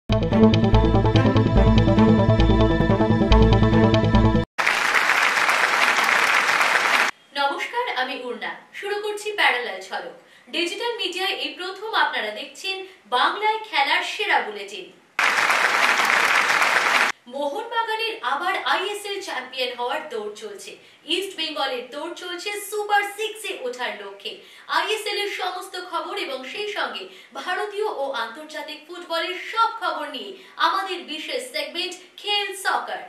নমস্কার, আমি উর্না। শুরু করছি প্যারালাল ঝলক। ডিজিটাল মিডিয়ায় এই প্রথম আপনারা দেখছেন বাংলায় খেলার সেরা বুলেটিন। মোহনবাগানের আবার আইএসএল চ্যাম্পিয়ন হওয়ার দৌড় চলছে। ইস্ট বেঙ্গলের দৌড় চলছে সুপার 6-এ ওঠার লক্ষ্যে। আইএসএল এর সমস্ত খবর এবং সেই সঙ্গে ভারতীয় ও আন্তর্জাতিক ফুটবলের সব খবর নিয়ে আমাদের বিশেষ সেগমেন্ট খেল সকার।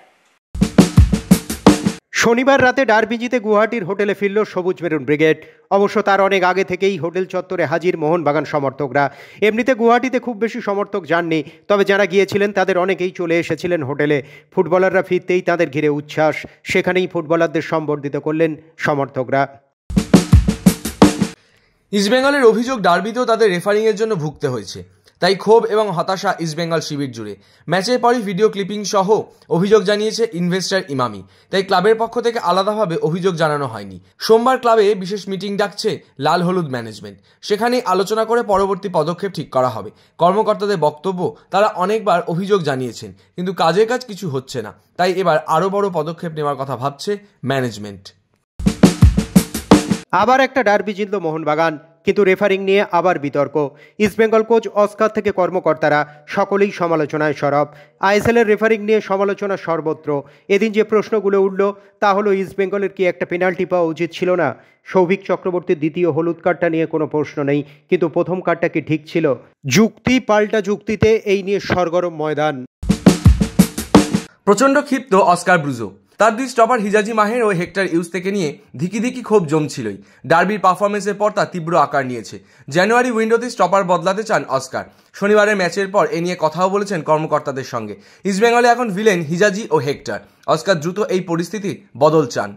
শনিবার রাতে ডার্বি জিতে গুয়াহাটির হোটেলে ফিরল সবুজ মেরুন ব্রিগেড। অবশ্য তার অনেক আগে থেকেই হোটেল চত্বরে হাজির মোহনবাগান সমর্থকরা। এমনিতে গুয়াহাটিতে খুব বেশি সমর্থক যাননি, তবে যারা গিয়েছিলেন তাদের অনেকেই চলে এসেছিলেন হোটেলে। ফুটবলাররা ফিরতেই তাদের ঘিরে উচ্ছ্বাস। সেখানেই ফুটবলারদের সম্বর্ধিত করলেন সমর্থকরা। ইস্টবেঙ্গলের অভিযোগ, ডার্বিতেও তাদের রেফারিংয়ের জন্য ভুগতে হয়েছে। তাই ক্ষোভ এবং হতাশা ইস্টবেঙ্গল শিবির জুড়ে। ম্যাচের পরই ভিডিও ক্লিপিং সহ অভিযোগ জানিয়েছে ইনভেস্টর ইমামি। তাই ক্লাবের পক্ষ থেকে আলাদাভাবে অভিযোগ জানানো হয়নি। সোমবার ক্লাবে বিশেষ মিটিং ডাকছে লাল হলুদ ম্যানেজমেন্ট। সেখানেই আলোচনা করে পরবর্তী পদক্ষেপ ঠিক করা হবে। কর্মকর্তাদের বক্তব্য, তারা অনেকবার অভিযোগ জানিয়েছেন, কিন্তু কাজের কাজ কিছু হচ্ছে না। তাই এবার আরও বড় পদক্ষেপ নেওয়ার কথা ভাবছে ম্যানেজমেন্ট। আবার একটা ডার্বি জিতল মোহনবাগান, কিন্তু রেফারিং নিয়ে আবার বিতর্ক। ইস্টবেঙ্গল কোচ অস্কার থেকে কর্মকর্তারা সকলেই সমালোচনায় সরব। আইএসএলের রেফারিং নিয়ে সমালোচনা সর্বত্র। এদিন যে প্রশ্নগুলো উঠল তা হলো, ইস্টবেঙ্গলের কি একটা পেনাল্টি পাওয়া উচিত ছিল না? সৌভিক চক্রবর্তীর দ্বিতীয় হলুদ কার্ডটা নিয়ে কোনো প্রশ্ন নেই, কিন্তু প্রথম কার্ডটা কি ঠিক ছিল? যুক্তি পাল্টা যুক্তিতে এই নিয়ে সরগরম ময়দান। প্রচণ্ড ক্ষিপ্ত অস্কার ব্রুজো। তার দুই স্টপার হিজাজি মাহের ও হেক্টর ইউজ থেকে নিয়ে ধিকি ক্ষোভ জমছিলই। ডার্বির পারফরমেন্সের পর তা তীব্র আকার নিয়েছে। জানুয়ারি উইন্ডোতে স্টপার বদলাতে চান অস্কার। শনিবারের ম্যাচের পর এ নিয়ে কথাও বলেছেন কর্মকর্তাদের সঙ্গে। ইস্টবেঙ্গলে এখন ভিলেন হিজাজি ও হেক্টর। অস্কার দ্রুত এই পরিস্থিতির বদল চান।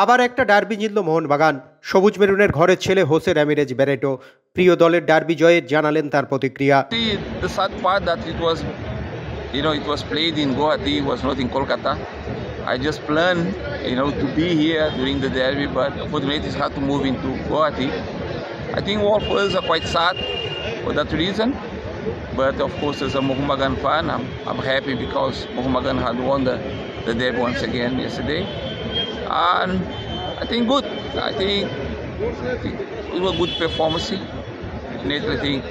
আবার একটা ডার্বি জিতল মোহনবাগান। সবুজ মেরুনের ঘরের ছেলে হোসে রামিরেজ ব্যারেটো প্রিয় দলের ডার্বি জয়ে জানালেন তার প্রতিক্রিয়া। It was played in Guwahati, it was not in Kolkata. I just planned, to be here during the derby, but unfortunately it's hard to move into Guwahati. I think all players are quite sad for that reason. But of course, as a Mohammedan fan, I'm happy because Mohammedan had won the derby once again yesterday. And I think good. I think it was good performance. I think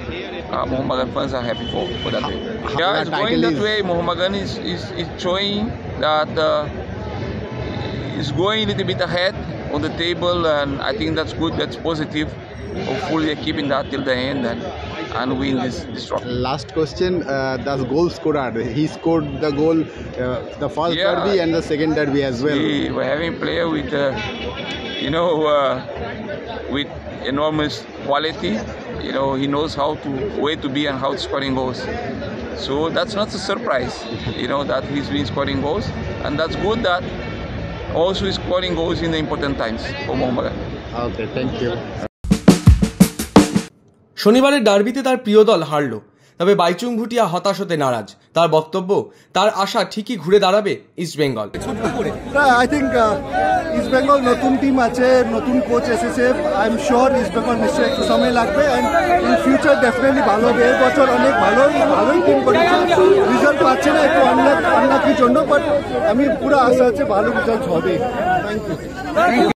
Mohammedan fans are happy for that way. Yeah, it's going that way. Mohammedan is showing that it's going a little bit ahead on the table, and I think that's good. That's positive. Hopefully, they're keeping that till the end and win this trophy. Last question: the goal scorer. He scored the goal, the first derby and the second derby as well. We're having a player with, with enormous quality. He knows where to be and how to scoring goals. So that's not a surprise, that he's been scoring goals, and that's good that also he's scoring goals in the important times for Mohammedan. Okay, thank you. শনিবারের ডার্বিতে তার প্রিয় দল হারল, তবে বাইচুং ভুটিয়া হতাশ হতে নারাজ। তার বক্তব্য, তার আশা ঠিকই ঘুরে দাঁড়াবে ইস্টবেঙ্গল। আই থিঙ্ক ইস্টবেঙ্গল নতুন টিম আছে, নতুন কোচ এসেছে। আই এম শিওর ইস্টবেঙ্গল নিশ্চয়ই একটু সময় লাগবে, অ্যান্ড ইন ফিউচার ডেফিনেটলি ভালো হবে। এই বছর অনেক ভালোই টিম করেছে, রেজাল্ট পাচ্ছে না, একটু আনলাকির জন্য, বাট আমি পুরো আশা আছে ভালো রেজাল্ট হবে। Thank you.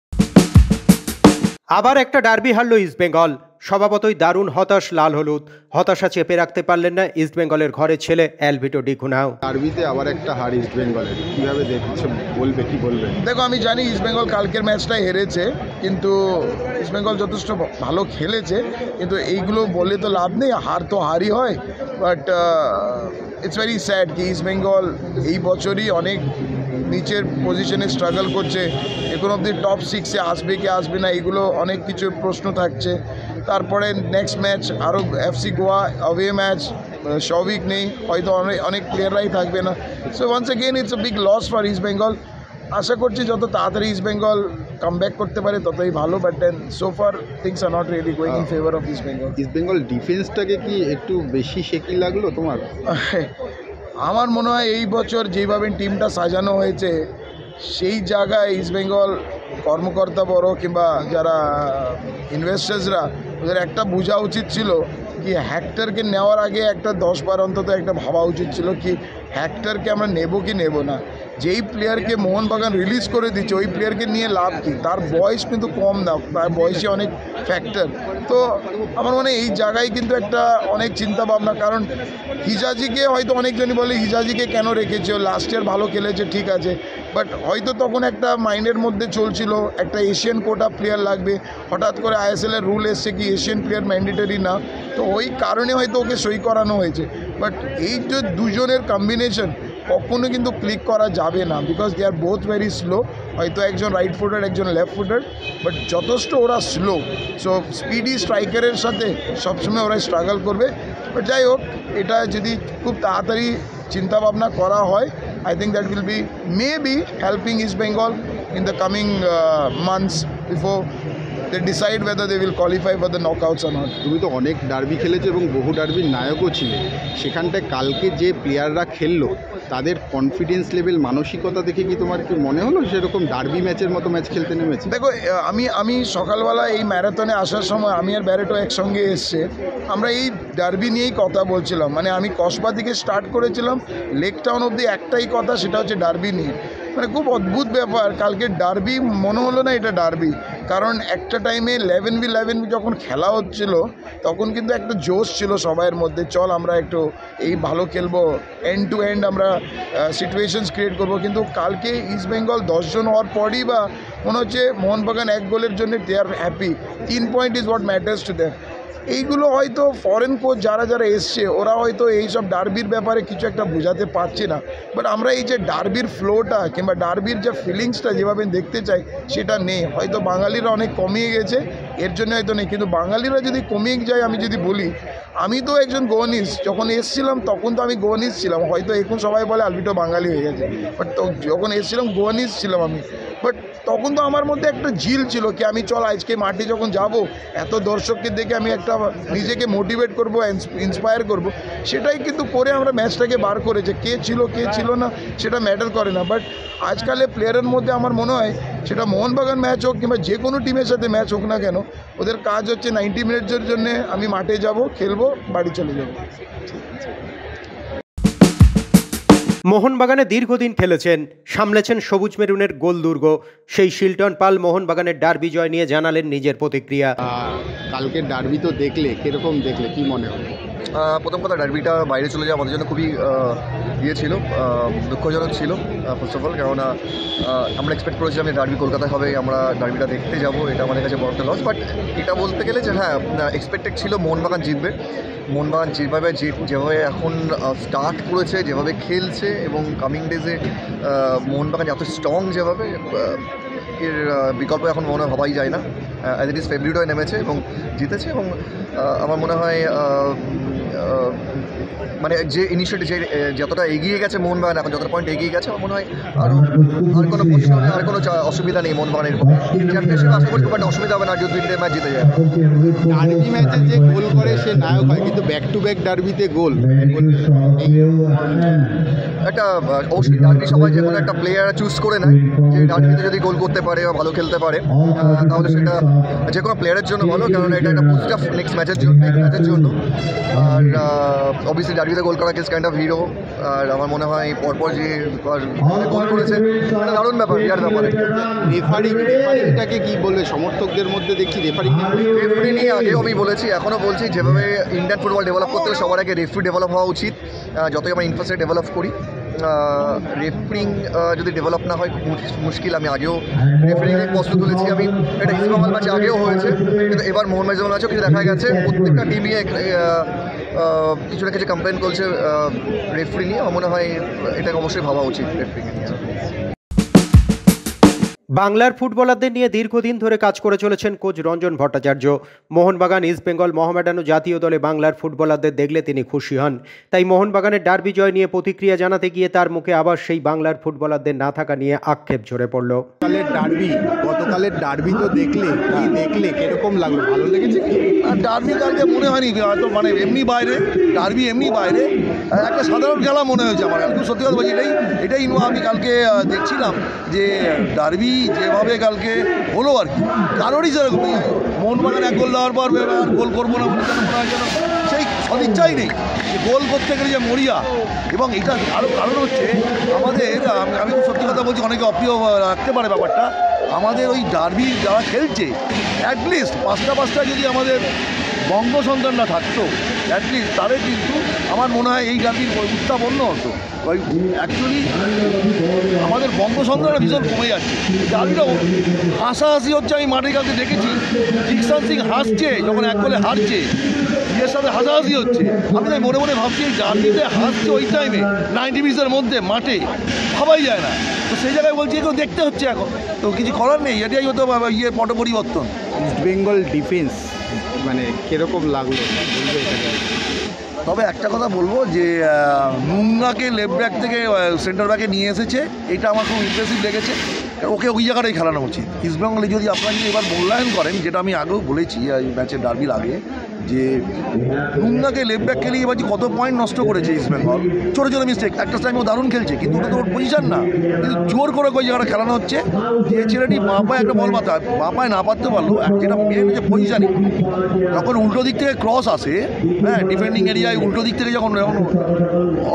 আবার একটা ডার্বি হারল ইস্টবেঙ্গল। স্বভাবতই দারুণ হতাশ লাল হলুদ। হতাশা চেপে রাখতে পারলেন না ইস্টবেঙ্গলের ঘরের ছেলে অ্যালভিটো ডি কুনাও। ডার্বিতে আবার একটা হার ইস্টবেঙ্গলের, কিভাবে দেখছো কি বলবেন? দেখো, আমি জানি ইস্টবেঙ্গল কালকের ম্যাচটাই হেরেছে, কিন্তু ইস্টবেঙ্গল যথেষ্ট ভালো খেলেছে। কিন্তু এইগুলো বলে তো লাভ নেই, হার তো হারই হয়। বাট ইটস ভেরি স্যাড কি ইস্টবেঙ্গল এই বছরই অনেক নিচের পজিশনে স্ট্রাগল করছে। এখন অব্দি টপ 6-এ আসবে কি আসবে না, এগুলো অনেক কিছু প্রশ্ন থাকছে। তারপরে নেক্সট ম্যাচ আরও FC Goa away match, Souvik নেই, হয়তো অনেক প্লেয়াররাই থাকবে না। So once again it's a big loss for East Bengal. আশা করছি যত তাড়াতাড়ি ইস্ট বেঙ্গল কামব্যাক করতে পারে ততই ভালো, but then so far things are not really going in favour of East Bengal. East Bengal ডিফেন্সটাকে কি একটু বেশি শেকি লাগলো তোমার? আমার মনে হয় এই বছর যেভাবে টিমটা সাজানো হয়েছে সেই জায়গায় ইস্ট বেঙ্গল কর্মকর্তা বড় কিংবা যারা ইনভেস্টার্সরা ওদের একটা বোঝা উচিত ছিল কি কি হেক্টরকে নেওয়ার আগে একটা 10 বার অন্তত একটা ভাবা উচিত ছিল কি হেক্টরকে আমরা নেব কি নেব না। যেই প্লেয়ারকে মোহনবাগান রিলিজ করে দিচ্ছে ওই প্লেয়ারকে নিয়ে লাভ কি, তার বয়স কিন্তু কম না, তার বয়সে অনেক ফ্যাক্টর। তো আমার মনে হয় এই জায়গায় কিন্তু একটা অনেক চিন্তা ভাবনা, কারণ হিজাজিকে হয়তো অনেকজনই বলে হিজাজিকে কেন রেখেছে, লাস্ট ইয়ার ভালো খেলেছে ঠিক আছে, বাট হয়তো তখন একটা মাইন্ডের মধ্যে চলছিল একটা এশিয়ান কোটা প্লেয়ার লাগবে, হঠাৎ করে আইএসএলের রুল এসছে কি এশিয়ান প্লেয়ার ম্যান্ডেটরি না, তো ওই কারণে হয়তো ওকে সই করানো হয়েছে। বাট এই যে দুজনের কম্বিনেশন কখনো কিন্তু ক্লিক করা যাবে না, because they are both very slow. হয়তো একজন রাইট ফুটার একজন লেফট ফুটার, বাট যথেষ্ট ওরা স্লো, সো স্পিডি স্ট্রাইকারের সাথে সবসময় ওরা স্ট্রাগল করবে। বাট যাই হোক, এটা যদি খুব তাড়াতাড়ি চিন্তাভাবনা করা হয়, I think that will be maybe helping East Bengal in the coming months before they decide whether they will qualify for the knockouts or not. তুমি তো অনেক ডার্বি খেলেছো এবং বহু ডার্বির নায়কও ছিলে, সেখানটায় কালকে যে প্লেয়াররা খেললো তাদের কনফিডেন্স লেভেল মানসিকতা দেখে কি তোমার কি মনে হলো সেরকম ডার্বি ম্যাচের মতো ম্যাচ খেলতে নেমেছে? দেখো, আমি সকালবেলা এই ম্যারাথনে আসার সময় আমি আর ব্যারেটো একসঙ্গে এসছে, আমরা এই ডার্বি নিয়েই কথা বলছিলাম। মানে আমি কসবা থেকে স্টার্ট করেছিলাম, লেক টাউন অবধি একটাই কথা, সেটা হচ্ছে ডার্বি নিয়ে। মানে খুব অদ্ভুত ব্যাপার, কালকে ডার্বি মনে হলো না এটা ডার্বি, কারণ একটা টাইমে 11v11 যখন খেলা হচ্ছিল তখন কিন্তু একটা জোশ ছিল সবাইয়ের মধ্যে, চল আমরা একটু এই ভালো খেলবো, এন্ড টু এন্ড আমরা সিচুয়েশনস ক্রিয়েট করবো। কিন্তু কালকে ইস্ট বেঙ্গল 10 জন হওয়ার পরই বা মনে হচ্ছে মোহনবাগান 1 গোলের জন্য they are happy, 3 point is what matters to them. এইগুলো হয়তো ফরেন কোচ যারা এসছে ওরা হয়তো এইসব ডার্বির ব্যাপারে কিছু একটা বোঝাতে পারছে না, বাট আমরা এই যে ডার্বির ফ্লোটা কিংবা ডার্বির যে ফিলিংসটা যেভাবে দেখতে চাই সেটা নেই। হয়তো বাঙালিরা অনেক কমিয়ে গেছে, এর জন্য হয়তো নেই, কিন্তু বাঙালিরা যদি কমিয়ে যায়, আমি যদি বলি আমি তো একজন গোয়ানিজ, যখন এসছিলাম তখন তো আমি গোয়ানিজ ছিলাম, হয়তো এখন সবাই বলে আলবিটো বাঙালি হয়ে গেছে, বাট যখন এসছিলাম গোয়ানিজ ছিলাম আমি। বাট তখন তো আমার মধ্যে একটা জিল ছিল কি আমি চল আজকে মাঠে যখন যাব এত দর্শককে দেখে আমি একটা নিজেকে মোটিভেট করব, ইন্সপায়ার করব, সেটাই কিন্তু করে আমরা ম্যাচটাকে বার করেছে। কে ছিল না সেটা ম্যাটার করে না, বাট আজকালের প্লেয়ারের মধ্যে আমার মনে হয় সেটা মোহনবাগান ম্যাচ হোক কিংবা যে কোনো টিমের সাথে ম্যাচ হোক না কেন, ওদের কাজ হচ্ছে 90 মিনিটের জন্য আমি মাঠে যাব, খেলবো, বাড়ি চলে যাব। মোহনবাগানে দীর্ঘদিন খেলেছেন, সামলেছেন সবুজ মেরুনের গোল দুর্গ সেই শিলটন পাল মোহনবাগানের ডার্বি জয় নিয়ে জানালেন নিজের প্রতিক্রিয়া। কালকের ডার্বি তো দেখলে, কিরকম দেখলে, কি মনে হলো? প্রথম কথা, ডার্বিটা বাইরে চলে যাওয়া আমাদের জন্য খুবই ছিল, দুঃখজনক ছিল ফার্স্ট অফ অল, কেননা আমরা এক্সপেক্ট করেছিলাম যে ডার্বি কলকাতায় হবে, আমরা ডার্বিটা দেখতে যাব, এটা আমাদের কাছে বড় একটা লস। বাট এটা বলতে গেলে যে হ্যাঁ, এক্সপেক্টেড ছিল মোহনবাগান জিতবে, মোহনবাগান যেভাবে এখন স্টার্ট করেছে, যেভাবে খেলছে এবং কামিং ডেজে মোহনবাগান এত স্ট্রং যেভাবে, এর বিকল্প এখন মনে ভাবাই যায় না। অ্যাজ ইট ইজ ফেব্রুয়ারি নেমেছে এবং জিতেছে, এবং আমার মনে হয় মানে যে ইনিশিয়েটিভ যতটা এগিয়ে গেছে মোহনবাগান, এখন যতটা পয়েন্ট এগিয়ে গেছে, আমার মনে হয় আর কোনো প্রশ্ন আর কোনো অসুবিধা নেই মোহনবাগানের। চ্যাম্পিয়নশিপ আশা করছি খুব একটা অসুবিধা হবে না যদি 2-3টে ম্যাচ জিতে যায়। ডার্বি ম্যাচে যে গোল করে সে নায়ক হয়, কিন্তু ব্যাক টু ব্যাক ডার্বিতে গোল একটা অবশ্যই ডার্বি সবাই যে কোনো একটা প্লেয়ার চুজ করে নেয় যে ডার্বিতে যদি গোল করতে পারে বা ভালো খেলতে পারে, তাহলে সেটা যে কোনো প্লেয়ারের জন্য ভালো, কারণ এটা একটা বুস্ট আপ নেক্সট ম্যাচের জন্য। আর অবভিয়াসলি ডার্বিতে গোল করা ইজ কাইন্ড অফ হিরো, আর আমার মনে হয় পরপর যে গোল করেছে এটা দারুণ ব্যাপার, বিরাট ব্যাপার। রেফারিংটাকে কি বলবে সমর্থকদের মধ্যে? দেখি রেফারি নিয়ে আগেও আমি বলেছি, এখনও বলছি, যেভাবে ইন্ডিয়ান ফুটবল ডেভেলপ করতে হলে সবার আগে রেফারি ডেভেলপ হওয়া উচিত। যতই আমরা ইনফ্রাস্ট্রাকচার ডেভেলপ করি, রেফারিং যদি ডেভেলপ না হয় খুব মুশকিল। আমি আগেও রেফারিংয়ে প্রশ্ন তুলেছি, আমি এটা ইস্টবেঙ্গল ম্যাচে আগেও হয়েছে, কিন্তু এবার মোহনবাগান ম্যাচেও কিছু দেখা গেছে, প্রত্যেকটা টিমই কিছু না কিছু কমপ্লেন করছে রেফারি নিয়ে। আমার মনে হয় এটাকে অবশ্যই ভাবা উচিত রেফারিং নিয়ে। বাংলার ফুটবলারদের নিয়ে দীর্ঘদিন ধরে কাজ করে চলেছেন কোচ রঞ্জন ভট্টাচার্য। মোহনবাগান, ইস্টবেঙ্গল, মোহামেডান ও জাতীয় দলে বাংলার ফুটবলারদের দেখলে তিনি খুশি হন। তাই মোহনবাগানের ডার্বি জয় নিয়ে প্রতিক্রিয়া জানাতে গিয়ে তার মুখে আবার সেই বাংলার ফুটবলারদের না থাকা নিয়ে আক্ষেপ ঝরে পড়ল। গতকালের ডার্বি তো দেখলে, কি দেখলে, কিরকম লাগলো, ভালো লেগেছে কি? ডার্বি কালকে মনে হয়নি হয়তো, মানে এমনি বাইরে ডার্বি, এমনি বাইরে একটা সাধারণ খেলা মনে হয়েছে আমার। একটু সত্যি কথা বলছি, এটাই আমি কালকে দেখছিলাম যে ডার্বি যেভাবে কালকে হলো আর কি, কারোরই সেরকম মোহনবাগান 1 গোল দেওয়ার পর আর গোল করবো না মনে হয় যেন সেই সদিচ্ছাই নেই যে গোল করতে গেলে যে মরিয়া। এবং এটা আরও কারণ হচ্ছে আমাদের, আমি তো সত্যি কথা বলছি, অনেকে অপ্রিয় রাখতে পারে ব্যাপারটা, আমাদের ওই ডার্বি যারা খেলছে অ্যাটলিস্ট পাঁচটা যদি আমাদের বঙ্গ সন্তানরা থাকতো অ্যাটলিস্ট তাদের কিন্তু আমার মনে হয় এই ডার্বির উত্তাপ অন্য হতো। ওই অ্যাকচুয়ালি আমাদের বঙ্গ সন্তানরা ভীষণ কমে যাচ্ছে। ডার্বিটা হাসাহাসি হচ্ছে, আমি মাঠে কাছে দেখেছি জিকসান সিং হাসছে যখন এক গোলে হারছে, এর সাথে হাসাহাসি হচ্ছে। আমি তাই মনে মনে ভাবছি এই ডার্বিতে হাসছে ওই টাইমে 90 মিনিটের মধ্যে মাঠে, ভাবাই যায় না। তো সেই জায়গায় বলছি এগুলো দেখতে হচ্ছে এখন, তো কিছু করার নেই, এটাই হতো পট পরিবর্তন। ইস্ট বেঙ্গল ডিফেন্স মানে কীরকম লাগলো? তবে একটা কথা বলবো যে নুঙ্গাকে লেফট ব্যাক থেকে সেন্টার ব্যাকে নিয়ে এসেছে, এটা আমার খুব ইমপ্রেসিভ লেগেছে। ওকে ওই জায়গাটাই খেলানো উচিত। ইস্টবেঙ্গলে যদি আপনারা যদি এবার মূল্যায়ন করেন, যেটা আমি আগেও বলেছি এই ম্যাচের ডার্বির আগে, যে নুঙ্গাকে লেফট ব্যাক খেলিয়ে এবার কত পয়েন্ট নষ্ট করেছে ইস্টবেঙ্গল, ছোটো ছোটো মিস্টেক। একটা টাইম ও দারুণ খেলছে, কিন্তু ওটা তো ওর পজিশন না, কিন্তু জোর করে ওই জায়গাটা খেলানো হচ্ছে যে ছেলেটি বাঁ পায়ে একটা বল মাথা, বাঁ পায়ে না পারতে পারলো, যেটা মেন যে পজিশানিং। যখন উল্টো দিক থেকে ক্রস আসে, হ্যাঁ, ডিফেন্ডিং এরিয়ায় উল্টো দিক থেকে যখন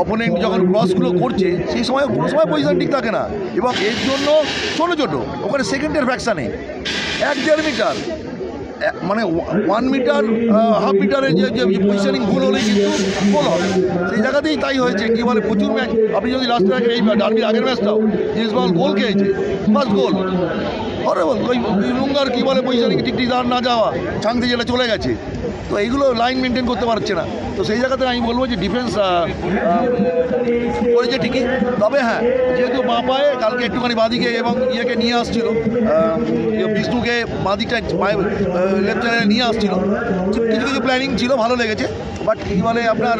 অপোনেন্ট যখন ক্রসগুলো করছে, সেই সময় কোনো সময় পজিশন ঠিক থাকে না। এবং এর জন্য ছোটো ছোটো ওখানে সেকেন্ডের ফ্যাকশানে 1-1.5 মিটার, মানে 1 মিটার হাফ মিটারের যে পজিশনিং ভুল হলেই কিন্তু গোল হবে। সেই জায়গাতেই তাই হয়েছে। কী বলে প্রচুর ম্যাচ, আপনি যদি লাস্টের আগে এই ডার্বির আগের ম্যাচটাও ইস্টবেঙ্গল গোল খেয়েছে, ফার্স্ট গোল হরেবল, ওই লুঙ্গার কী বলে পজিশনিং ঠিক না যাওয়া, ছাংতে যেটা চলে গেছে। তো এইগুলো লাইন মেনটেন করতে পারছে না। তো সেই জায়গাতে আমি বলবো যে ডিফেন্স করেছে ঠিকই, তবে হ্যাঁ, যেহেতু বাঁ পায়ে কালকে একটুখানি বাঁদিকে এবং ইয়েকে নিয়ে আসছিল, বিষ্ণুকে বাঁদিকটা লেফট সাইডে নিয়ে আসছিল, কিছু কিছু প্ল্যানিং ছিল, ভালো লেগেছে। বাট কী বলে আপনার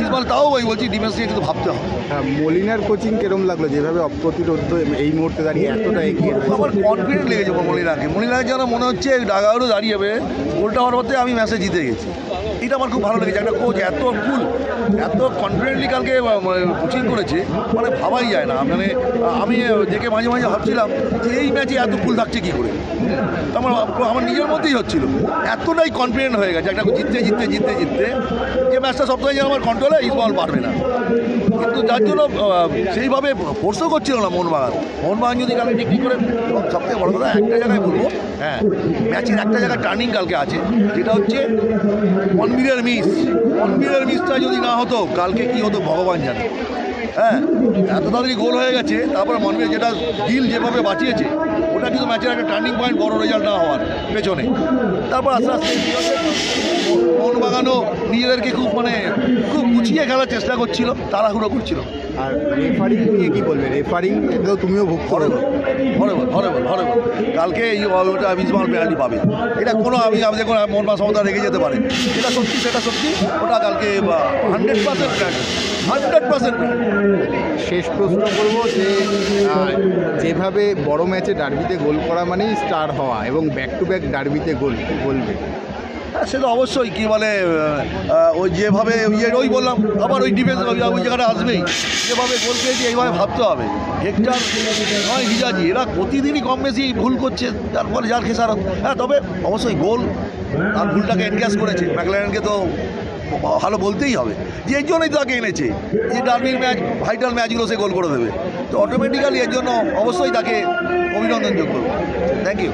ইসমাল, তাও ওই বলছি ডিফেন্স নিয়ে কিন্তু ভাবতে হবে। হ্যাঁ, মলিনার কোচিং কিরম লাগলো, যেভাবে অপ্রতিরোধ এই মুহূর্তে দাঁড়িয়ে এতটা এগিয়ে? আমার কনফিডেন্ট লেগেছে মলিনাকে যেন মনে হচ্ছে ডাগাউটও দাঁড়িয়ে যাবে, গোলটা হওয়ার মধ্যে আমি ম্যাচে জিতে গেছি। এটা আমার খুব ভালো লেগেছে। একটা কোচ এত কুল, এত কনফিডেন্টলি কালকে কোচিং করেছে, মানে ভাবাই যায় না। মানে আমি দেখে মাঝে মাঝে ভাবছিলাম যে এই ম্যাচে এত কুল থাকছে কী করে। আমার নিজের মধ্যেই হচ্ছিল, এতটাই কনফিডেন্ট হয়ে গেছে একটা জিততে জিততে জিততে জিততে, যে ম্যাচটা সবসময় যেন আমার কন্ট্রোলে, ইস্টবেঙ্গল পারবে না। কিন্তু যার জন্য সেইভাবে ফোর্সও করছিল না মোহনবাগান যদি কালকে ঠিক করে। এবং সবথেকে বড় কথা একটা জায়গায় বলবো, হ্যাঁ, ম্যাচের একটা জায়গায় টার্নিং কালকে আছে, যেটা হচ্ছে মনবীরের মিসটা যদি না হতো কালকে কী হতো ভগবান জানে। হ্যাঁ, এত তাড়াতাড়ি গোল হয়ে গেছে, তারপরে মনবীর যেটা গিল যেভাবে বাঁচিয়েছে, ওটা কিন্তু ম্যাচের একটা টার্নিং পয়েন্ট, বড় রেজাল্ট না হওয়ার পেছনে। তারপর আস্তে আস্তে মোহনবাগানও নিজেদেরকে খুব গুছিয়ে খেলার চেষ্টা করছিল, তাড়াহুড়ো করছিল। আর রেফারিং নিয়ে কী বলবে? রেফারিং তো তুমিও ভোগ করো। হরেবল কালকে এই ওটা ইস্টবেঙ্গল পেনাল্টি পাবে, এটা কোনো আমি দেখুন মোহনবাগান সমতা রেখে যেতে পারে, যেটা সত্যি সেটা সত্যি, ওটা কালকে 100%। শেষ প্রশ্ন করবো যে যেভাবে বড় ম্যাচে ডার্বিতে গোল করা মানেই স্টার হওয়া, এবং ব্যাক টু ব্যাক ডার্বিতে গোল, কী বলবে? হ্যাঁ, সে তো অবশ্যই। কী বলে ওই যেভাবে ওই বললাম, আবার ওই ডিফেন্স ওই জায়গাটা আসবেই, যেভাবে গোল পেয়েছি এইভাবে ভাবতে হবে। হেক্টর নয় হিজাজি, এরা প্রতিদিনই কম বেশি ভুল করছে, তার ফলে যার খেসারত। হ্যাঁ, তবে অবশ্যই গোল আর ভুলটাকে এনক্যাশ করেছে ম্যাকলারেনকে, তো ভালো বলতেই হবে যে এর জন্যই তাকে এনেছে, যে ডার্বির ম্যাচ, ভাইটাল ম্যাচগুলো সে গোল করে দেবে। তো অটোমেটিক্যালি এর জন্য অবশ্যই তাকে অভিনন্দনযোগ্য। Thank you.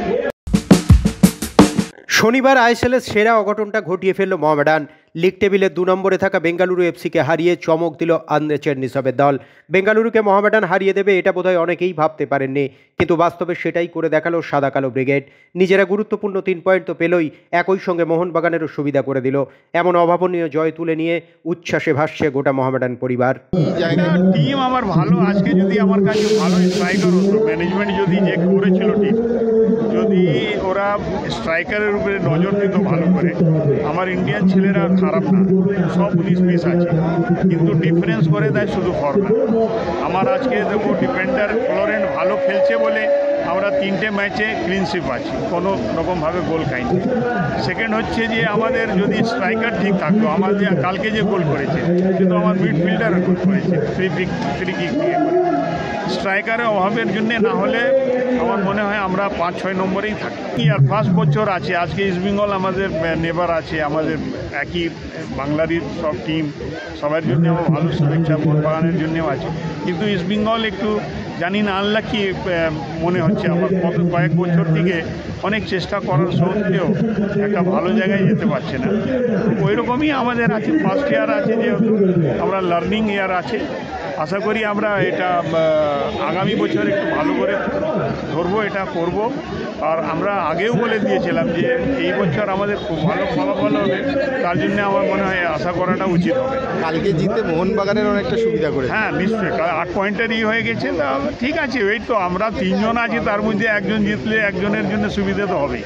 শনিবার আইএসএলের সেরা অঘটনটা ঘটিয়ে ফেলল মোহামেডান। লিগ টেবিলে 2 নম্বরে থাকা বেঙ্গালুরু এফসিকে হারিয়ে চমক দিল আন্দ্রে চেরনিসভের দল। বেঙ্গালুরুকে মোহামেডান হারিয়ে দেবে এটা বোধহয় অনেকেই ভাবতে পারেননি, কিন্তু বাস্তবে সেটাই করে দেখালো সাদা কালো ব্রিগেড। নিজেরা গুরুত্বপূর্ণ 3 পয়েন্ট তো পেলই, একই সঙ্গে মোহনবাগানেরও সুবিধা করে দিল। এমন অভাবনীয় জয় তুলে নিয়ে উচ্ছ্বাসে ভাসছে গোটা মোহামেডান পরিবার। টিম আমার ভালো, আজকে যদি আমার কাছে ভালো স্ট্রাইকার হতো, ম্যানেজমেন্ট যদি যে করেছিল টিম, যদি ওরা স্ট্রাইকারের উপরে নজর দিত ভালো করে, আমার ইন্ডিয়ান ছেলেরা খারাপ না, সব 19-20 আছে, কিন্তু ডিফারেন্স করে দেয় শুধু ফরম্যাট। আমার আজকে দেখো ডিফেন্ডার ফ্লোরেন্ট ভালো খেলছে বলে আমরা 3টে ম্যাচে ক্লিনশিপ আছি, কোনো রকমভাবে গোল খাইনি। সেকেন্ড হচ্ছে যে আমাদের যদি স্ট্রাইকার ঠিক থাকতো, আমাদের কালকে যে গোল করেছে কিন্তু আমার মিডফিল্ডার গোল করেছে, ফ্রি কিক দিয়ে করে। স্ট্রাইকারের অভাবের জন্য, না হলে আমার মনে হয় আমরা 5-6 নম্বরেই থাকি। আর ফার্স্ট বছর আছে, আজকে ইস্টবেঙ্গল আমাদের নেবার আছে, আমাদের একই বাংলারই সব টিম, সবার জন্য আমার ভালো শুভেচ্ছা, মোহনবাগানের জন্যও আছে। কিন্তু ইস্টবেঙ্গল একটু জানি না আনলাকি মনে হচ্ছে আমার, কয়েক বছর থেকে অনেক চেষ্টা করার সত্ত্বেও একটা ভালো জায়গায় যেতে পারছে না। ওই রকমই আমাদের আছে, ফার্স্ট ইয়ার আছে, যেহেতু আমরা লার্নিং ইয়ার আছে। আশা করি আমরা এটা আগামী বছর একটু ভালো করে ধরবো, এটা করব। আর আমরা আগেও বলে দিয়েছিলাম যে এই বছর আমাদের খুব ভালো ফলাফল হবে, তার জন্য আমার মনে হয় আশা করাটা উচিত হবে। কালকে জিতে মোহনবাগানের অনেকটা সুবিধা করে। হ্যাঁ নিশ্চয়ই, 8 পয়েন্টের হয়ে গেছে, ঠিক আছে। ওই তো আমরা 3 জন আছি, তার মধ্যে একজন জিতলে একজনের জন্য সুবিধা তো হবেই।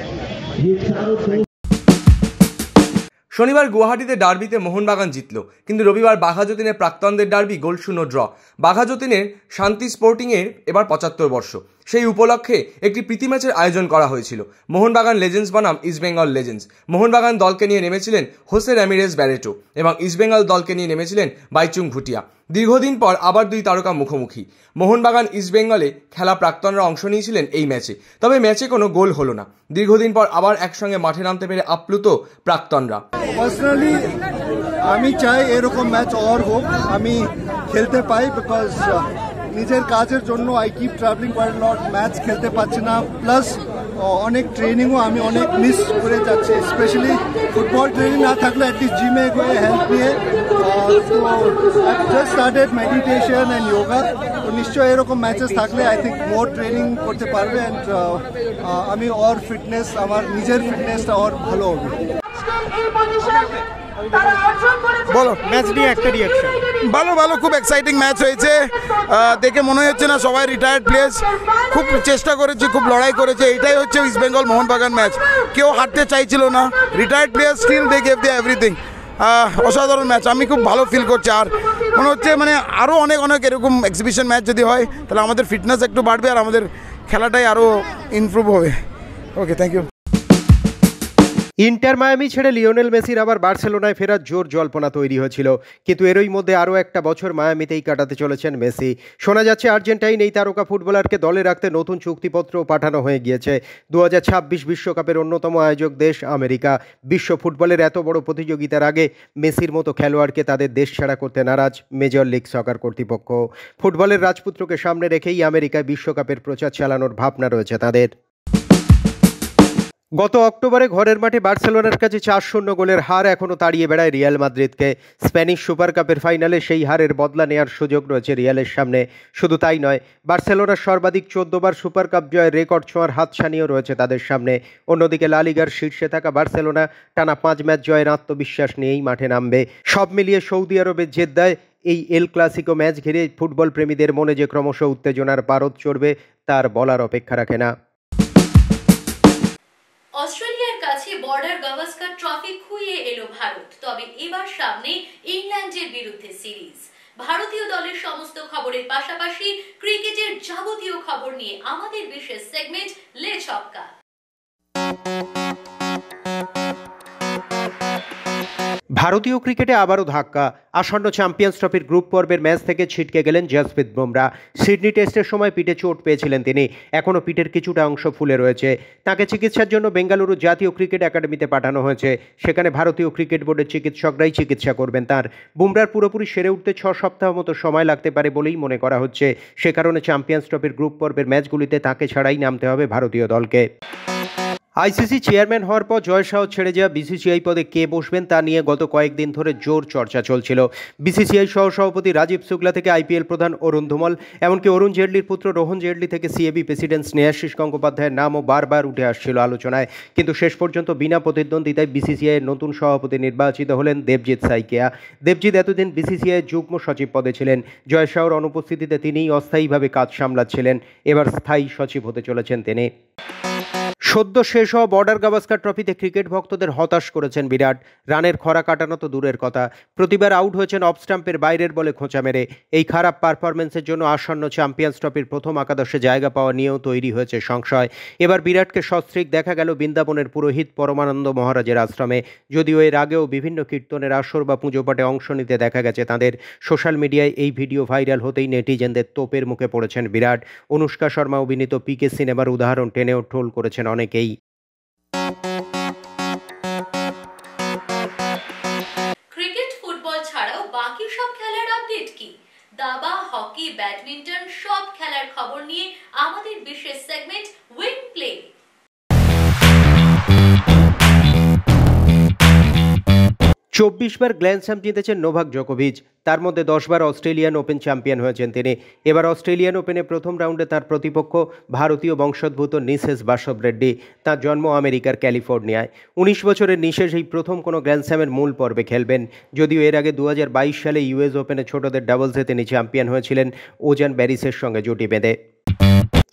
শনিবার গুয়াহাটিতে ডার্বিতে মোহনবাগান জিতল, কিন্তু রবিবার বাঘাযতীনের প্রাক্তনদের ডার্বি গোলশূন্য ড্র। বাঘাযতীনের শান্তি স্পোর্টিংয়ের এবার 75 বর্ষ, সেই উপলক্ষে একটি প্রীতি ম্যাচের আয়োজন করা হয়েছিল। মোহনবাগান লেজেন্ডস বনাম ইস্টবেঙ্গল লেজেন্ডস। মোহনবাগান দলকে নিয়ে নেমেছিলেন হোসে র্যামিরেজ ব্যারেটো এবং ইস্টবেঙ্গল দলকে নিয়ে নেমেছিলেন বাইচুং ভুটিয়া। দীর্ঘদিন পর আবার দুই তারকা মুখোমুখি। মোহনবাগান ইস্টবেঙ্গলে খেলা প্রাক্তনরা অংশ নিয়েছিলেন এই ম্যাচে, তবে ম্যাচে কোনো গোল হলো না। দীর্ঘদিন পর আবার একসঙ্গে মাঠে নামতে পেরে আপ্লুত প্রাক্তনরা। পার্সোনালি আমি চাই এরকম ম্যাচ আর হোক, আমি খেলতে পাই, বিকজ নিজের কাজের জন্য I keep travelling quite lot, match খেলতে পারছি না। প্লাস অনেক ট্রেনিংও আমি অনেক মিস করে যাচ্ছি, স্পেশালি ফুটবল ট্রেনিং না থাকলে অ্যাটলিস্ট জিমে গিয়ে হেল্প নিয়ে। তো I just started meditation and yoga. তো নিশ্চয়ই এরকম ম্যাচেস থাকলে আই থিঙ্ক মোর ট্রেনিং করতে পারবে, অ্যান্ড আমি ওর ফিটনেস, আমার নিজের ফিটনেসটা ওর ভালো হবে। বলো, ম্যাচ নিয়ে একটা রিঅ্যাকশন। ভালো, খুব এক্সাইটিং ম্যাচ হয়েছে। দেখে মনে হচ্ছে না সবাই রিটায়ার্ড প্লেয়ার্স, খুব চেষ্টা করেছে, খুব লড়াই করেছে। এটাই হচ্ছে ইস্টবেঙ্গল মোহনবাগান ম্যাচ, কেউ হারতে চাইছিল না। Retired players still they gave they everything. অসাধারণ ম্যাচ, আমি খুব ভালো ফিল করছি। আর মনে হচ্ছে মানে আরও অনেক এরকম এক্সিবিশন ম্যাচ যদি হয়, তাহলে আমাদের ফিটনেস একটু বাড়বে আর আমাদের খেলাটাই আরও ইমপ্রুভ হবে। ওকে, থ্যাংক ইউ। ইন্টার মায়ামি ছেড়ে লিওনেল মেসির আবার বার্সেলোনায় ফেরার জোর জল্পনা তৈরি হয়েছিল, কিন্তু এরই মধ্যে আরও একটা বছর মায়ামিতেই কাটাতে চলেছেন মেসি। শোনা যাচ্ছে আর্জেন্টাইন এই তারকা ফুটবলারকে দলে রাখতে নতুন চুক্তিপত্র পাঠানো হয়ে গিয়েছে। 2026 বিশ্বকাপের অন্যতম আয়োজক দেশ আমেরিকা। বিশ্ব ফুটবলের এত বড় প্রতিযোগিতার আগে মেসির মতো খেলোয়াড়কে তাদের দেশ ছাড়া করতে নারাজ মেজর লিগ সকার কর্তৃপক্ষ। ফুটবলের রাজপুত্রকে সামনে রেখেই আমেরিকায় বিশ্বকাপের প্রচার চালানোর ভাবনা রয়েছে তাদের। গত অক্টোবরে ঘরের মাঠে বার্সেলোনার কাছে 4-0 গোলের হার এখনও তাড়িয়ে বেড়ায় রিয়াল মাদ্রিদকে। স্প্যানিশ সুপার কাপের ফাইনালে সেই হারের বদলা নেওয়ার সুযোগ রয়েছে রিয়ালের সামনে। শুধু তাই নয়, বার্সেলোনার সর্বাধিক 14 বার সুপার কাপ জয়ের রেকর্ড ছোঁয়ার হাতছানিও রয়েছে তাদের সামনে। অন্যদিকে লা লিগার শীর্ষে থাকা বার্সেলোনা টানা 5 ম্যাচ জয়ের আত্মবিশ্বাস নিয়েই মাঠে নামবে। সব মিলিয়ে সৌদি আরবের জেদ্দায় এই এল ক্লাসিকো ম্যাচ ঘিরে ফুটবল প্রেমীদের মনে যে ক্রমশ উত্তেজনার পারদ চড়বে তার বলার অপেক্ষা রাখে না। অস্ট্রেলিয়ার কাছে বর্ডার গাভাস্কার ট্রফি খুইয়ে এলো ভারত, তবে এবার সামনে ইংল্যান্ডের বিরুদ্ধে সিরিজ। ভারতীয় দলের সমস্ত খবরের পাশাপাশি ক্রিকেটের যাবতীয় খবর নিয়ে আমাদের বিশেষ সেগমেন্ট লে ছক্কা। ভারতীয় ক্রিকেটে আবারও ধাক্কা। আসন্ন চ্যাম্পিয়ন্স ট্রফির গ্রুপ পর্বের ম্যাচ থেকে ছিটকে গেলেন জসপ্রীত বুমরা। সিডনি টেস্টের সময় পিঠে চোট পেয়েছিলেন তিনি, এখনও পিঠের কিছুটা অংশ ফুলে রয়েছে। তাকে চিকিৎসার জন্য বেঙ্গালুরু জাতীয় ক্রিকেট একাডেমিতে পাঠানো হয়েছে। সেখানে ভারতীয় ক্রিকেট বোর্ডের চিকিৎসকরাই চিকিৎসা করবেন তার। বুমরার পুরোপুরি সেরে উঠতে 6 সপ্তাহ মতো সময় লাগতে পারে বলেই মনে করা হচ্ছে। সে কারণে চ্যাম্পিয়ন্স ট্রফির গ্রুপ পর্বের ম্যাচগুলিতে তাকে ছাড়াই নামতে হবে ভারতীয় দলকে। আইসিসি চেয়ারম্যান হওয়ার পর জয় শাহ ছেড়ে যাওয়া বিসিসিআই পদে কে বসবেন তা নিয়ে গত কয়েকদিন ধরে জোর চর্চা চলছিল। বিসিসিআই সহসভাপতি রাজীব শুক্লা থেকে আইপিএল প্রধান অরুণ ধুমল, এমনকি অরুণ জেটলির পুত্র রোহন জেটলি থেকে সিএবি প্রেসিডেন্ট স্নেহাশিস গঙ্গোপাধ্যায়ের নামও বারবার উঠে আসছিল আলোচনায়। কিন্তু শেষ পর্যন্ত বিনা প্রতিদ্বন্দ্বিতায় বিসিসিআইয়ের নতুন সভাপতি নির্বাচিত হলেন দেবজিৎ সাইকিয়া। দেবজিৎ এতদিন বিসিসিআইয়ের যুগ্ম সচিব পদে ছিলেন। জয় শাহর অনুপস্থিতিতে তিনিই অস্থায়ীভাবে কাজ সামলাচ্ছিলেন। এবার স্থায়ী সচিব হতে চলেছেন তিনি। সদ্য শেষ হওয়া বর্ডার গাভাস্কার ট্রফিতে ক্রিকেট ভক্তদের হতাশ করেছেন বিরাট। রানের খরা কাটানো তো দূরের কথা, প্রতিবার আউট হয়েছেন অফ স্টাম্পের বাইরের বলে খোঁচা মেরে। এই খারাপ পারফরমেন্সের জন্য আসন্ন চ্যাম্পিয়ন্স ট্রফির প্রথম একাদশে জায়গা পাওয়া নিয়েও তৈরি হয়েছে সংশয়। এবার বিরাটকে সস্ত্রীক দেখা গেল বৃন্দাবনের পুরোহিত পরমানন্দ মহারাজের আশ্রমে। যদিও এর আগেও বিভিন্ন কীর্তনের আসর বা পুজোপাঠে অংশ নিতে দেখা গেছে তাদের। সোশ্যাল মিডিয়ায় এই ভিডিও ভাইরাল হতেই নেটিজেনদের তোপের মুখে পড়েছেন বিরাট। অনুষ্কা শর্মা অভিনীত পিকে সিনেমার উদাহরণ টেনেও ট্রোল করেছেন অনেকেই। ক্রিকেট, ফুটবল ছাড়াও বাকি সব খেলার আপডেট কি? দাবা, হকি, ব্যাডমিন্টন সব খেলার খবর নিয়ে আমাদের বিশেষ সেগমেন্ট উইং প্লে। 24 বার গ্র্যান্ড স্ল্যাম জিতেছেন নোভাক জোকোভিচ, তার মধ্যে 10 বার অস্ট্রেলিয়ান ওপেন চ্যাম্পিয়ন হয়েছেন তিনি। এবার অস্ট্রেলিয়ান ওপেনে প্রথম রাউন্ডে তার প্রতিপক্ষ ভারতীয় বংশোদ্ভূত নিশেষ বাসব রেড্ডি। তার জন্ম আমেরিকার ক্যালিফোর্নিয়ায়। 19 বছরের নিশেষ এই প্রথম কোনো গ্র্যান্ড স্ল্যামের মূল পর্বে খেলবেন। যদিও এর আগে 2022 সালে ইউএস ওপেনে ছোটদের ডাবলসে তিনি চ্যাম্পিয়ন হয়েছিলেন ওজান ব্যারিসের সঙ্গে জুটি বেঁধে।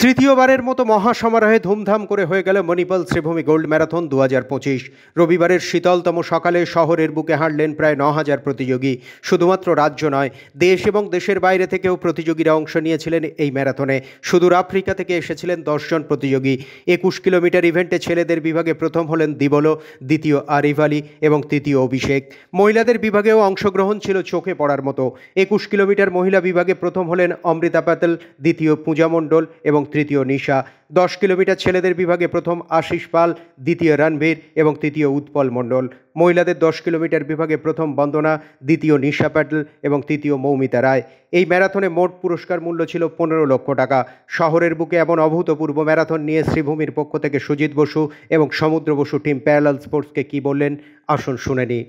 তৃতীয়বারের মতো মহাসমারোহে ধুমধাম করে হয়ে গেল মণিপাল শ্রীভূমি গোল্ড ম্যারাথন 2025। রবিবারের শীতলতম সকালে শহরের বুকে হাঁটলেন প্রায় 9000 প্রতিযোগী। শুধুমাত্র রাজ্য নয়, দেশ এবং দেশের বাইরে থেকেও প্রতিযোগীরা অংশ নিয়েছিলেন এই ম্যারাথনে। সুদূর আফ্রিকা থেকে এসেছিলেন 10 জন প্রতিযোগী। 21 কিলোমিটার ইভেন্টে ছেলেদের বিভাগে প্রথম হলেন দিবলো, দ্বিতীয় আরিফ আলী এবং তৃতীয় অভিষেক। মহিলাদের বিভাগেও অংশগ্রহণ ছিল চোখে পড়ার মতো। 21 কিলোমিটার মহিলা বিভাগে প্রথম হলেন অমৃতা প্যাটেল, দ্বিতীয় পূজা মণ্ডল এবং তৃতীয় নিশা। 10 কিলোমিটার ছেলেদের বিভাগে প্রথম আশিস পাল, দ্বিতীয় রণবীর এবং তৃতীয় উৎপল মণ্ডল। মহিলাদের 10 কিলোমিটার বিভাগে প্রথম বন্দনা, দ্বিতীয় নিশা প্যাটেল এবং তৃতীয় মৌমিতা রায়। এই ম্যারাথনে মোট পুরস্কার মূল্য ছিল 15 লক্ষ টাকা। শহরের বুকে এমন অভূতপূর্ব ম্যারাথন নিয়ে শ্রীভূমির পক্ষ থেকে সুজিত বসু এবং সমুদ্র বসু টিম প্যারালাল স্পোর্টসকে কি বললেন আসুন শুনে নিই।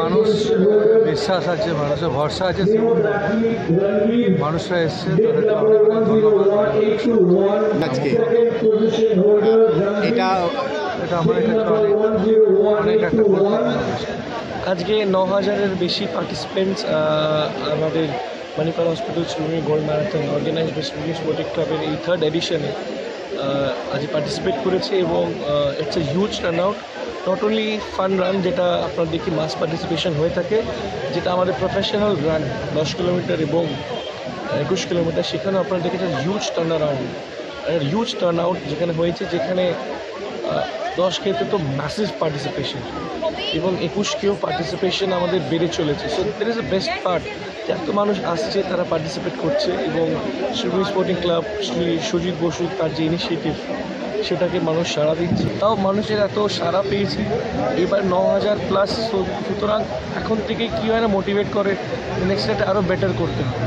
মানুষ বিশ্বাস আছে, মানুষের ভরসা আছে, মানুষরা এসছে, আজকে এটা আমার অনেক একটা আজকে 9000-এর বেশি পার্টিসিপেন্টস আমাদের Manipal hospital Sreebhumi gold marathon organised by Sreebhumi sporting ক্লাবের এই 3rd এডিশনে আজ পার্টিসিপেট করেছে এবং it's a huge turn out. Not only fun run, যেটা আপনার দেখি মাস পার্টিসিপেশন হয়ে থাকে, যেটা আমাদের প্রফেশনাল রান 10 কিলোমিটার এবং 21 কিলোমিটার, সেখানেও আপনারা দেখেছেন হিউজ টার্ন আউট যেখানে হয়েছে, যেখানে 10 ক্ষেত্রে তো ম্যাসিভ পার্টিসিপেশন এবং 21কেও পার্টিসিপেশন আমাদের বেড়ে চলেছে। So that is the best part, এত মানুষ আসছে, তারা পার্টিসিপেট করছে এবং শ্রীভূমি স্পোর্টিং ক্লাব শ্রী সুজিত বসু তার যে ইনিশিয়েটিভ সেটাকে মানুষ সাড়া দিচ্ছে। তাও মানুষের এত সাড়া পেয়েছি এবার 9000+। সুতরাং এখন থেকে কী হয় না, মোটিভেট করে নেক্সট ডেটে আরও বেটার করতে হবে।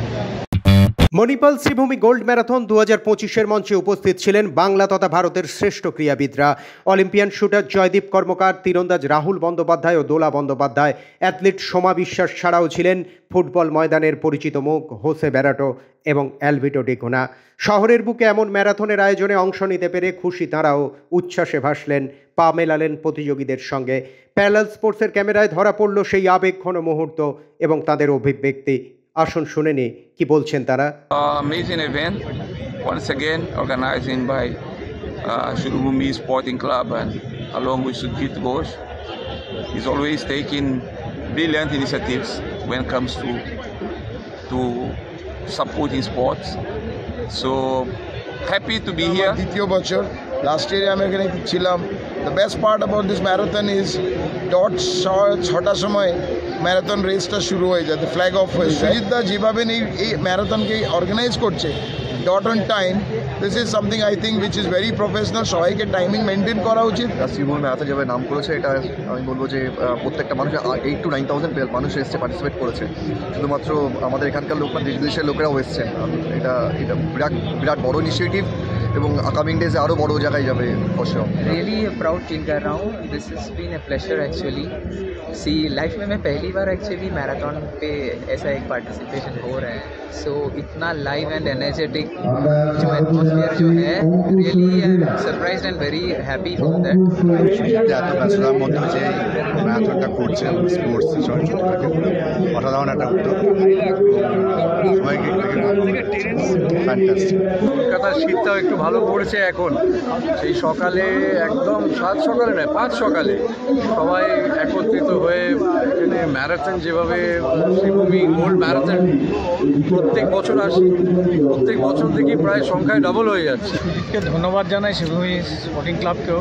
মণিপাল শ্রীভূমি গোল্ড ম্যারাথন 2025-এর মঞ্চে উপস্থিত ছিলেন বাংলা তথা ভারতের শ্রেষ্ঠ ক্রীড়াবিদরা। অলিম্পিয়ান শুটার জয়দীপ কর্মকার, তীরন্দাজ রাহুল বন্দ্যোপাধ্যায় ও দোলা বন্দ্যোপাধ্যায়, অ্যাথলিট সোমা বিশ্বাস ছাড়াও ছিলেন ফুটবল ময়দানের পরিচিত মুখ হোসে বেরাটো এবং অ্যালভিটো ডিকোনা। শহরের বুকে এমন ম্যারাথনের আয়োজনে অংশ নিতে পেরে খুশি তাঁরাও। উচ্ছ্বাসে ভাসলেন, পা মেলালেন প্রতিযোগীদের সঙ্গে। প্যারালাল স্পোর্টসের ক্যামেরায় ধরা পড়ল সেই আবেগঘন মুহূর্ত এবং তাদের অভিব্যক্তি। আসুন শুনে নি কি বলছেন তারা। Amazing event once again organized by Shirubhumi Sporting Club and along with Sujit Ghosh. He's always taking brilliant initiatives when it comes to supporting sports. So happy to be here. দ্বিতীয় বছর, লাস্ট ইয়ারে আমি এখানে ছিলাম। The best part about this marathon is that 6টার সময় marathon রেসটা শুরু হয়ে যায়, দ্য ফ্ল্যাগ অফ হয়ে যায়। সুজিতদা যেভাবে এই ম্যারাথনকে অর্গানাইজ করছে dot on time, this is something I think which is very professional. সবাইকে টাইমিং মেনটেন করা উচিত। শ্রীভূমি ম্যারাথন যেভাবে নাম করেছে, এটা আমি বলবো যে প্রত্যেকটা মানুষ 8 to 9000 মানুষ এসছে, পার্টিসিপেট করেছে। শুধুমাত্র আমাদের এখানকার লোক না, দেশ বিদেশের লোকেরাও এসছেন। এটা বিরাট বড় ইনিশিয়েটিভ এবং কামিং ডেজে আরও বড় জায়গায় যাবে অবশ্যই। रियली प्राउड फील कर रहा हूँ। This is been a pleasure actually. Life में मैं पहली बार एक्चुअली मैराथन पे ऐसा एक पार्टिसिपेशन हो रहा है। सो इतना लाइव एंड एनर्जेटिक जो एटमॉस्फेयर जो है, really surprised and very happy for that. এত ব্যস্ততার মধ্যে যে ম্যারাথনটা করছে স্পোর্টস অসাধারণ একটা উদ্যোগ। সবাইকে ফ্যান্টাস্টিক। কলকাতার শীতটাও একটু ভালো পড়েছে এখন, সেই সকালে একদম 7 সকালে নয় 5 সকালে সবাই একত্রিত হয়ে এখানে ম্যারাথন, যেভাবে শ্রীভূমি গোল্ড ম্যারাথন প্রত্যেক বছর আসি, প্রত্যেক বছর দেখি প্রায় সংখ্যায় ডবল হয়ে যাচ্ছে। সুজিতকে ধন্যবাদ জানাই, শ্রীভূমি স্পোর্টিং ক্লাবকেও,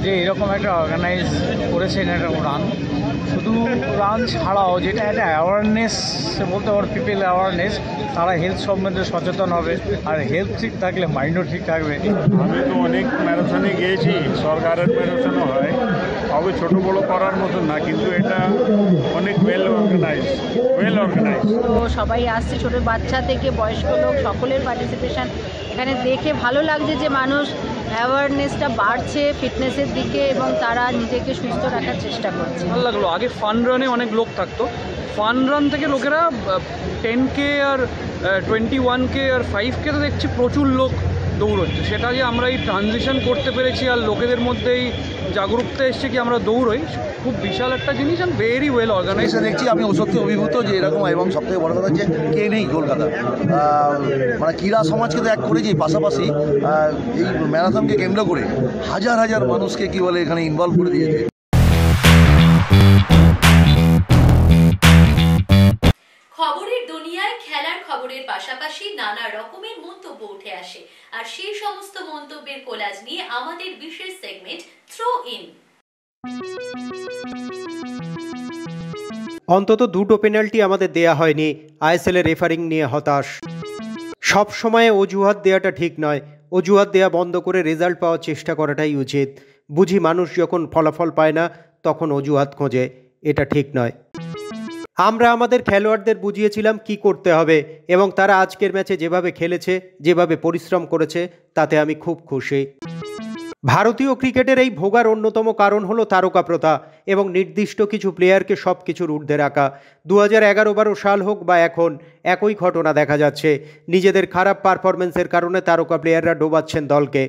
যে এরকম একটা অর্গানাইজ করেছেন একটা রান। শুধু রান ছাড়াও যেটা একটা অ্যাওয়ারনেস বলতে পারো, পিপল অ্যাওয়ারনেস, তারা হেলথ সম্বন্ধে সচেতন হবে, আর হেলথ ঠিক থাকলে মাইন্ডও ঠিক থাকবে। আমি তো অনেক ম্যারাথনে গিয়েছি, সরকারের ম্যারাথনও হয়, তবে ছোটো বড়ো করার মতন না, কিন্তু এটা অনেক ওয়েল অর্গানাইজ। তো সবাই আসছে, ছোটো বাচ্চা থেকে বয়স্ক লোক সকলের পার্টিসিপেশন এখানে দেখে ভালো লাগছে যে মানুষ অ্যাওয়ারনেসটা বাড়ছে ফিটনেসের দিকে এবং তারা নিজেকে সুস্থ রাখার চেষ্টা করছে। ভালো লাগলো। আগে ফান রানে অনেক লোক থাকতো, ফান রান থেকে লোকেরা 10K আর 21K আর 5K তো দেখছি প্রচুর লোক দৌড়চ্ছে। সেটা যে আমরা এই ট্রানজিশন করতে পেরেছি আর লোকেদের মধ্যে এই জাগরুকতা এসছে কি আমরা দৌড়ই, খুব বিশাল একটা জিনিস, আর ভেরি ওয়েল অর্গানাইজ দেখছি। আমি সত্যি অভিভূত যে এরকম, এবং সবথেকে বড় কথা হচ্ছে কে নেই কলকাতা, মানে ক্রীড়া সমাজকে তো এক করেছি, পাশাপাশি এই ম্যারাথনকে কেন্দ্র করে হাজার হাজার মানুষকে কি বলে এখানে ইনভলভ করে দিয়েছে। খবরের দুনিয়ায় খেলার খবরের পাশাপাশি নানা রকমের মন্তব্য উঠে আসে, আর সেই সমস্ত মন্তব্যের কোলাজ নিয়ে আমাদের বিশেষ সেগমেন্ট থ্রো ইন। অন্তত দুটো পেনাল্টি আমাদের দেয়া হয়নি, আইএসএল এর রেফারিং নিয়ে হতাশ। সব সময় অজুহাত দেওয়াটা ঠিক নয়, অজুহাত দেওয়া বন্ধ করে রেজাল্ট পাওয়ার চেষ্টা করাটাই উচিত। বুঝি মানুষ যখন ফলাফল পায় না তখন অজুহাত খোঁজে, এটা ঠিক নয়। আমরা আমাদের খেলোয়াড়দের বুঝিয়েছিলাম কি করতে হবে, এবং তারা আজকের ম্যাচে যেভাবে খেলেছে, যেভাবে পরিশ্রম করেছে, তাতে আমি খুব খুশি। ভারতীয় ক্রিকেটের এই ভোগার অন্যতম কারণ হলো তারকা প্রথা এবং নির্দিষ্ট কিছু প্লেয়ারকে সব কিছুর ঊর্ধ্বে রাখা। 2011-12 সাল হোক বা এখন, একই ঘটনা দেখা যাচ্ছে। নিজেদের খারাপ পারফরমেন্সের কারণে তারকা প্লেয়াররা ডোবাচ্ছেন দলকে।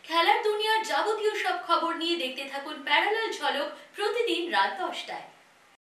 খেলার দুনিয়ার যাবতীয় সব খবর নিয়ে দেখতে থাকুন প্যারালাল ঝলক প্রতিদিন রাত 10টায়।